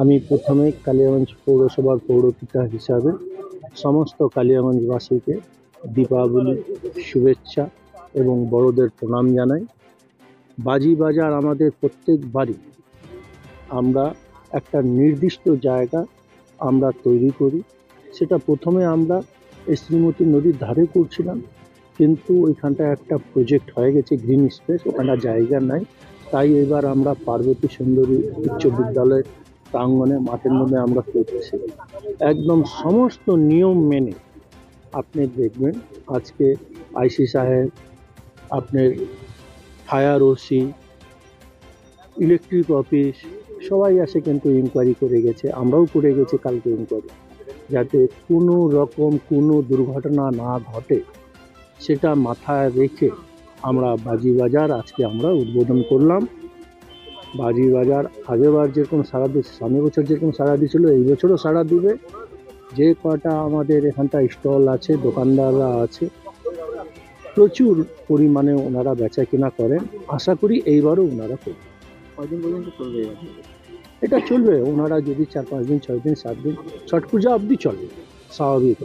আমি প্রথমে কালিয়াগঞ্জ পৌরসভার পৌরপিতা হিসাবে সমস্ত কালিয়াগঞ্জবাসীকে দীপাবলির শুভেচ্ছা এবং বড়দের প্রণাম জানাই। বাজি বাজার আমাদের প্রত্যেক বাড়ি আমরা একটা নির্দিষ্ট জায়গা আমরা তৈরি করি। সেটা প্রথমে আমরা শ্রীমতী নদীর ধারে করছিলাম, কিন্তু ওইখানটায় একটা প্রজেক্ট হয়ে গেছে গ্রিন স্পেস, ওখানটা জায়গা নাই। তাই এবার আমরা পার্বতী সুন্দরী উচ্চ বিদ্যালয়ের প্রাঙ্গণে মাঠের মধ্যে আমরা করতেছি একদম সমস্ত নিয়ম মেনে। আপনি দেখবেন আজকে আইসি সাহেব, আপনার ফায়ার ওসি, ইলেকট্রিক অফিস সবাই আসে কিন্তু ইনকোয়ারি করে গেছে, আমরাও করে গেছি কালকে ইনকোয়ারি, যাতে কোনো রকম কোনো দুর্ঘটনা না ঘটে সেটা মাথায় রেখে আমরা বাজি বাজার আজকে আমরা উদ্বোধন করলাম। বাজি বাজার আগেবার যেরকম সারা দিচ্ছে, সামনে বছর যেরকম সারা দিয়েছিল এই বছরও সারা দিবে। যে কটা আমাদের এখানটা স্টল আছে, দোকানদাররা আছে, প্রচুর পরিমাণে ওনারা বেচা কেনা করেন। আশা করি এইবারও ওনারা করবেন। কদিন পর্যন্ত চলবে? এটা চলবে, ওনারা যদি 4-5 দিন, 6 দিন, 7 দিন, ছট পূজা অবধি চলবে স্বাভাবিক।